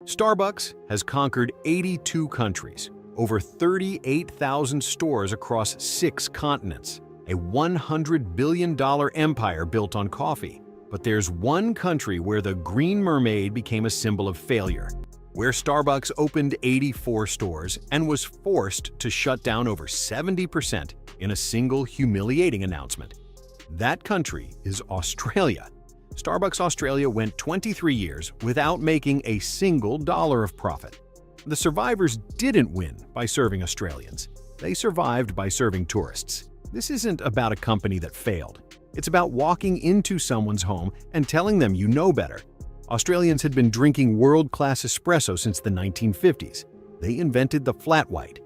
Starbucks has conquered 82 countries, over 38,000 stores across 6 continents, a $100 billion empire built on coffee. But there's one country where the Green Mermaid became a symbol of failure, where Starbucks opened 84 stores and was forced to shut down over 70% in a single humiliating announcement. That country is Australia. Starbucks Australia went 23 years without making a single dollar of profit. The survivors didn't win by serving Australians. They survived by serving tourists. This isn't about a company that failed. It's about walking into someone's home and telling them you know better. Australians had been drinking world-class espresso since the 1950s. They invented the flat white.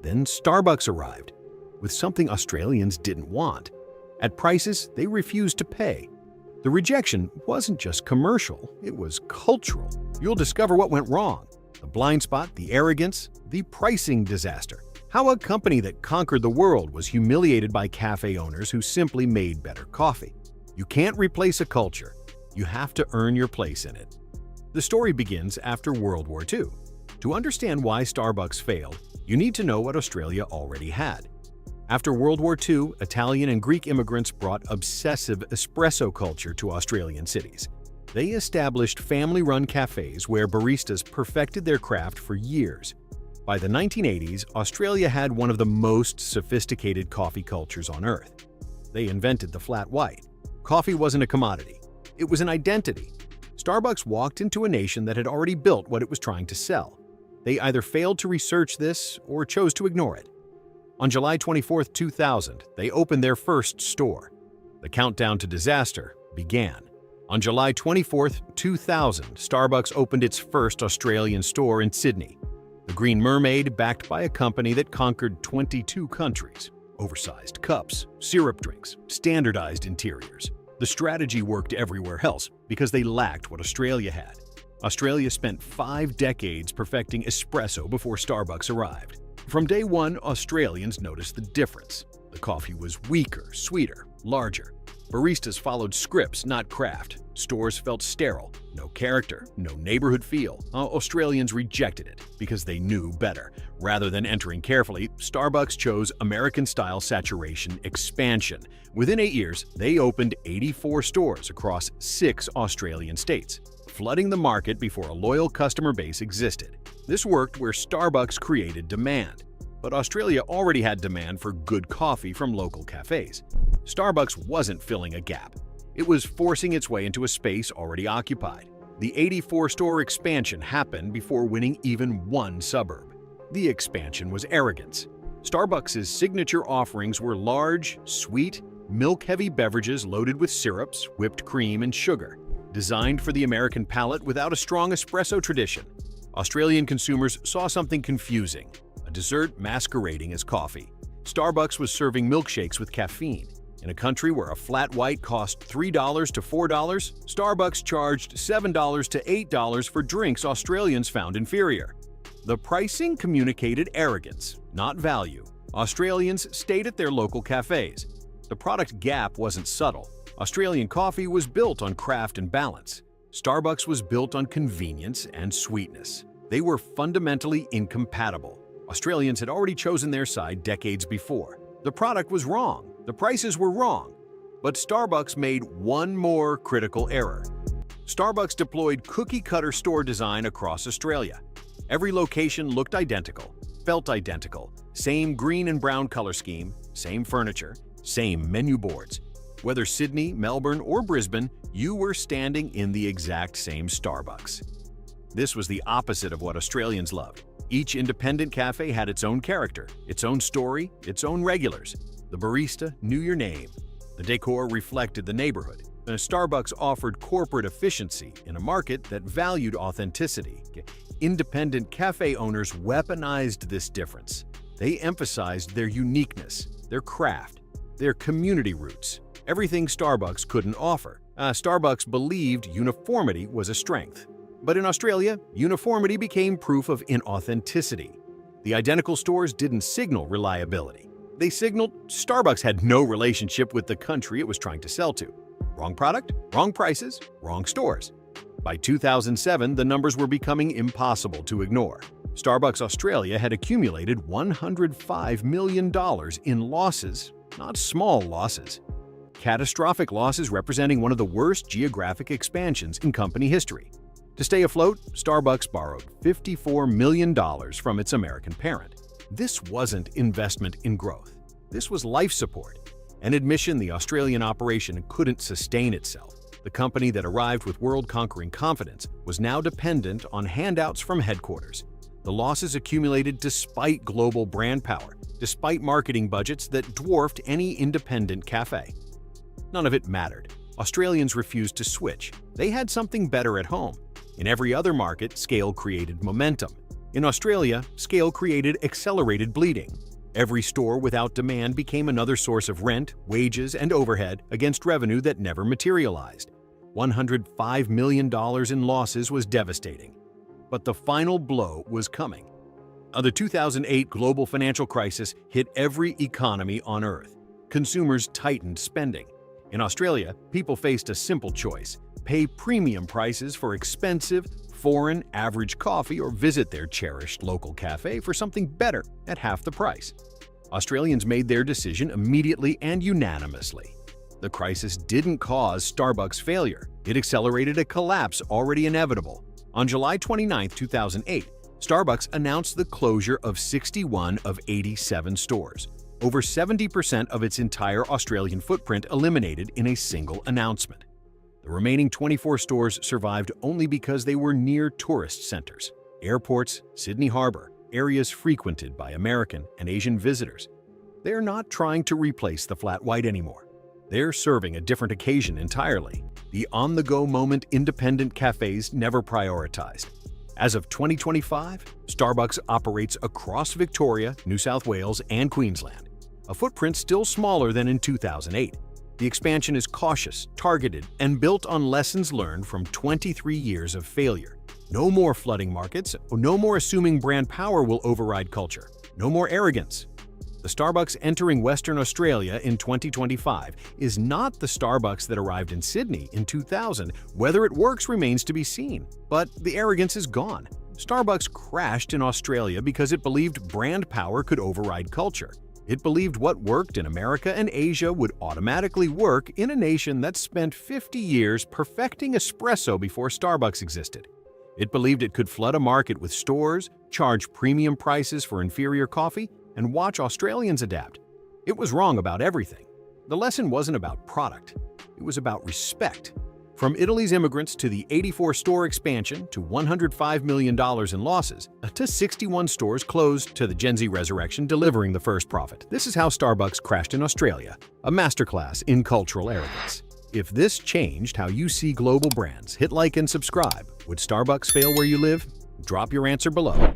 Then Starbucks arrived with something Australians didn't want, at prices they refused to pay. The rejection wasn't just commercial, it was cultural. You'll discover what went wrong: the blind spot, the arrogance, the pricing disaster. How a company that conquered the world was humiliated by cafe owners who simply made better coffee. You can't replace a culture. You have to earn your place in it. The story begins after World War II. To understand why Starbucks failed, you need to know what Australia already had. After World War II, Italian and Greek immigrants brought obsessive espresso culture to Australian cities. They established family-run cafes where baristas perfected their craft for years. By the 1980s, Australia had one of the most sophisticated coffee cultures on Earth. They invented the flat white. Coffee wasn't a commodity. It was an identity. Starbucks walked into a nation that had already built what it was trying to sell. They either failed to research this or chose to ignore it. On July 24, 2000, they opened their first store. The countdown to disaster began. On July 24, 2000, Starbucks opened its first Australian store in Sydney. The Green Mermaid, backed by a company that conquered 22 countries. Oversized cups, syrup drinks, standardized interiors. The strategy worked everywhere else because they lacked what Australia had. Australia spent 5 decades perfecting espresso before Starbucks arrived. From day one, Australians noticed the difference. The coffee was weaker, sweeter, larger. Baristas followed scripts, not craft. Stores felt sterile, no character, no neighborhood feel. Australians rejected it because they knew better. Rather than entering carefully, Starbucks chose American-style saturation expansion. Within 8 years, they opened 84 stores across 6 Australian states, flooding the market before a loyal customer base existed. This worked where Starbucks created demand. But Australia already had demand for good coffee from local cafes. Starbucks wasn't filling a gap. It was forcing its way into a space already occupied. The 84-store expansion happened before winning even one suburb. The expansion was arrogance. Starbucks' signature offerings were large, sweet, milk-heavy beverages loaded with syrups, whipped cream, and sugar, designed for the American palate without a strong espresso tradition. Australian consumers saw something confusing: a dessert masquerading as coffee. Starbucks was serving milkshakes with caffeine. In a country where a flat white cost $3 to $4, Starbucks charged $7 to $8 for drinks Australians found inferior. The pricing communicated arrogance, not value. Australians stayed at their local cafes. The product gap wasn't subtle. Australian coffee was built on craft and balance. Starbucks was built on convenience and sweetness. They were fundamentally incompatible. Australians had already chosen their side decades before. The product was wrong. The prices were wrong. But Starbucks made one more critical error. Starbucks deployed cookie-cutter store design across Australia. Every location looked identical, felt identical, same green and brown color scheme, same furniture, same menu boards. Whether Sydney, Melbourne, or Brisbane, you were standing in the exact same Starbucks. This was the opposite of what Australians loved. Each independent cafe had its own character, its own story, its own regulars. The barista knew your name. The decor reflected the neighborhood. And Starbucks offered corporate efficiency in a market that valued authenticity. Independent cafe owners weaponized this difference. They emphasized their uniqueness, their craft, their community roots, everything Starbucks couldn't offer. Starbucks believed uniformity was a strength. But in Australia, uniformity became proof of inauthenticity. The identical stores didn't signal reliability. They signaled Starbucks had no relationship with the country it was trying to sell to. Wrong product, wrong prices, wrong stores. By 2007, the numbers were becoming impossible to ignore. Starbucks Australia had accumulated $105 million in losses, not small losses. Catastrophic losses representing one of the worst geographic expansions in company history. To stay afloat, Starbucks borrowed $54 million from its American parent. This wasn't investment in growth. This was life support, an admission the Australian operation couldn't sustain itself. The company that arrived with world-conquering confidence was now dependent on handouts from headquarters. The losses accumulated despite global brand power, despite marketing budgets that dwarfed any independent cafe. None of it mattered. Australians refused to switch. They had something better at home. In every other market, scale created momentum. In Australia, scale created accelerated bleeding. Every store without demand became another source of rent, wages, and overhead against revenue that never materialized. $105 million in losses was devastating. But the final blow was coming. The 2008 global financial crisis hit every economy on Earth. Consumers tightened spending. In Australia, people faced a simple choice: pay premium prices for expensive, foreign, average coffee or visit their cherished local cafe for something better at half the price. Australians made their decision immediately and unanimously. The crisis didn't cause Starbucks' failure. It accelerated a collapse already inevitable. On July 29, 2008, Starbucks announced the closure of 61 of 87 stores. Over 70% of its entire Australian footprint eliminated in a single announcement. The remaining 24 stores survived only because they were near tourist centers, airports, Sydney Harbour, areas frequented by American and Asian visitors. They're not trying to replace the flat white anymore. They're serving a different occasion entirely, the on-the-go moment independent cafes never prioritized. As of 2025, Starbucks operates across Victoria, New South Wales, and Queensland, a footprint still smaller than in 2008. The expansion is cautious, targeted, and built on lessons learned from 23 years of failure. No more flooding markets, no more assuming brand power will override culture, no more arrogance. The Starbucks entering Western Australia in 2025 is not the Starbucks that arrived in Sydney in 2000. Whether it works remains to be seen, but the arrogance is gone. Starbucks crashed in Australia because it believed brand power could override culture. It believed what worked in America and Asia would automatically work in a nation that spent 50 years perfecting espresso before Starbucks existed. It believed it could flood a market with stores, charge premium prices for inferior coffee, and watch Australians adapt. It was wrong about everything. The lesson wasn't about product. It was about respect. From Italy's immigrants to the 84-store expansion to $105 million in losses, to 61 stores closed to the Gen Z resurrection delivering the first profit. This is how Starbucks crashed in Australia, a masterclass in cultural arrogance. If this changed how you see global brands, hit like and subscribe. Would Starbucks fail where you live? Drop your answer below.